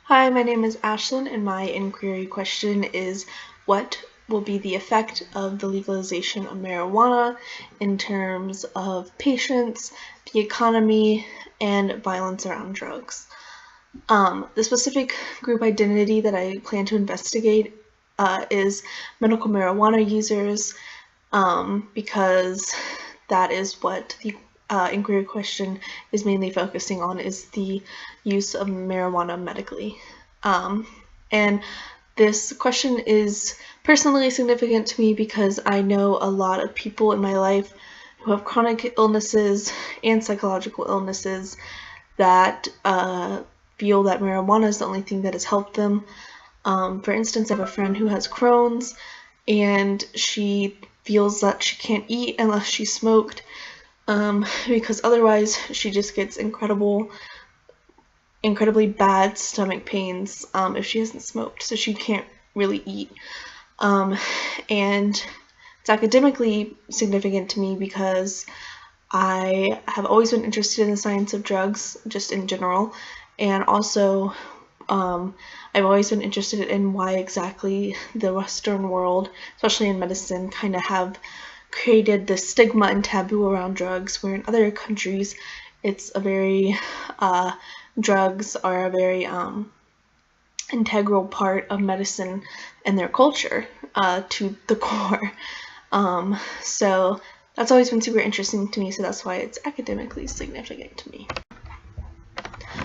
Hi, my name is Ashlyn, and my inquiry question is, what will be the effect of the legalization of marijuana in terms of patients, the economy, and violence around drugs? The specific group identity that I plan to investigate is medical marijuana users, because that is what the inquiry question is mainly focusing on, is the use of marijuana medically. And this question is personally significant to me because I know a lot of people in my life who have chronic illnesses and psychological illnesses that feel that marijuana is the only thing that has helped them. For instance, I have a friend who has Crohn's, and she feels that she can't eat unless she's smoked, because otherwise she just gets incredibly bad stomach pains if she hasn't smoked, so she can't really eat. And it's academically significant to me because I have always been interested in the science of drugs, just in general, and also I've always been interested in why exactly the Western world, especially in medicine, kind of have created this stigma and taboo around drugs, where in other countries it's a very, drugs are a very integral part of medicine and their culture to the core. So that's always been super interesting to me, so that's why it's academically significant to me.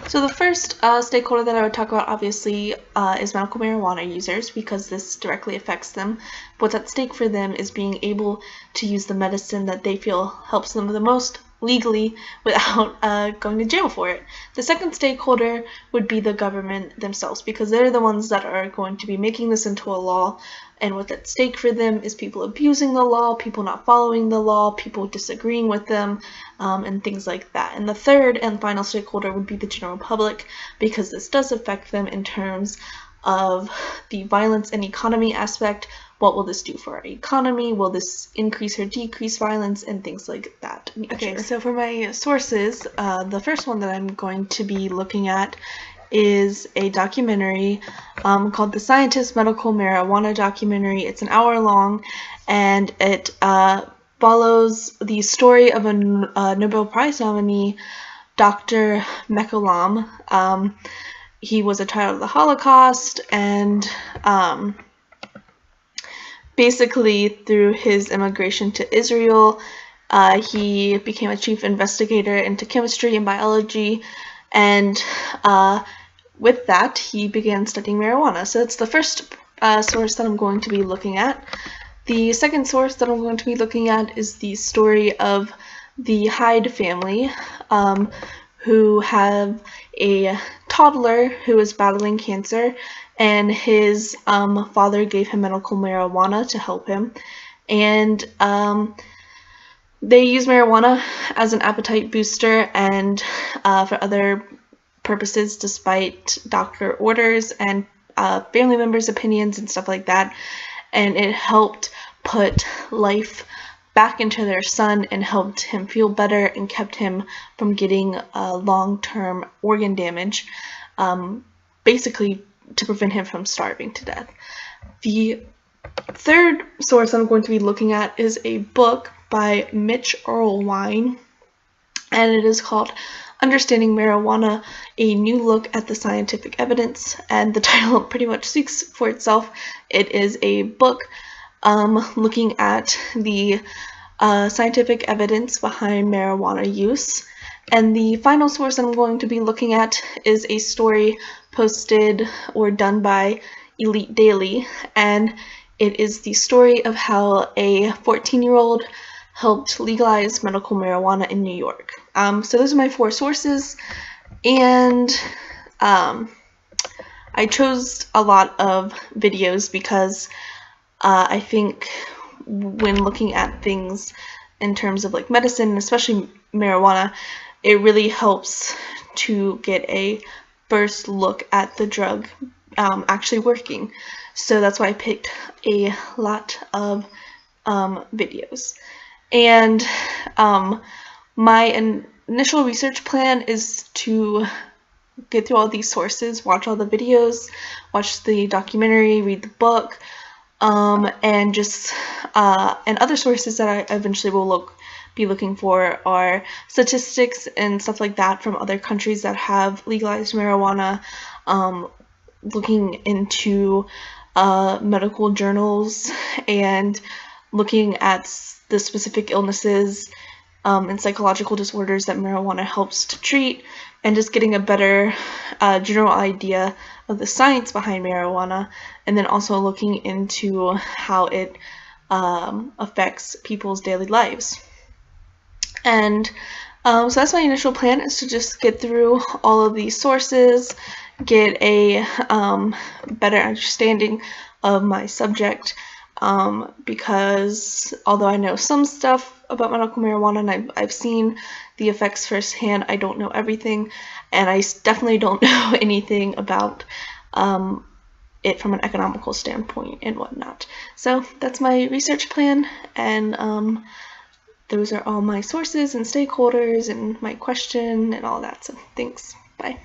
So the first stakeholder that I would talk about, obviously, is medical marijuana users, because this directly affects them. What's at stake for them is being able to use the medicine that they feel helps them the most legally without going to jail for it. The second stakeholder would be the government themselves, because they're the ones that are going to be making this into a law, and what's at stake for them is people abusing the law, people not following the law, people disagreeing with them, and things like that. And the third and final stakeholder would be the general public, because this does affect them in terms of the violence and economy aspect. What will this do for our economy? Will this increase or decrease violence, and things like that? Okay, so for my sources, the first one that I'm going to be looking at is a documentary called The Scientist Medical Marijuana Documentary. It's an hour long, and it follows the story of a Nobel Prize nominee, Dr. Mekalam. He was a child of the Holocaust, and basically through his immigration to Israel, he became a chief investigator into chemistry and biology, and with that, he began studying marijuana. So that's the first source that I'm going to be looking at. The second source that I'm going to be looking at is the story of the Hyde family, who have a toddler who is battling cancer, and his father gave him medical marijuana to help him. And they use marijuana as an appetite booster and for other purposes, despite doctor orders and family members' opinions and stuff like that. And it helped put life back into their son and helped him feel better and kept him from getting long-term organ damage, basically to prevent him from starving to death. The third source I'm going to be looking at is a book by Mitch Earlwine, and it is called Understanding Marijuana, A New Look at the Scientific Evidence, and the title pretty much speaks for itself. It is a book looking at the scientific evidence behind marijuana use. And the final source I'm going to be looking at is a story posted or done by Elite Daily, and it is the story of how a 14-year-old helped legalize medical marijuana in New York. So those are my four sources, and I chose a lot of videos because I think when looking at things in terms of like medicine, especially marijuana, it really helps to get a first look at the drug actually working. So that's why I picked a lot of videos. And my initial research plan is to get through all these sources, watch all the videos, watch the documentary, read the book, and just and other sources that I eventually will be looking for are statistics and stuff like that from other countries that have legalized marijuana, looking into medical journals and looking at the specific illnesses and psychological disorders that marijuana helps to treat, and just getting a better general idea of the science behind marijuana, and then also looking into how it affects people's daily lives. And so that's my initial plan, is to just get through all of these sources, get a better understanding of my subject, because although I know some stuff about medical marijuana and I've seen the effects firsthand, I don't know everything, and I definitely don't know anything about it from an economical standpoint and whatnot. So that's my research plan, and those are all my sources and stakeholders and my question and all that. So thanks. Bye.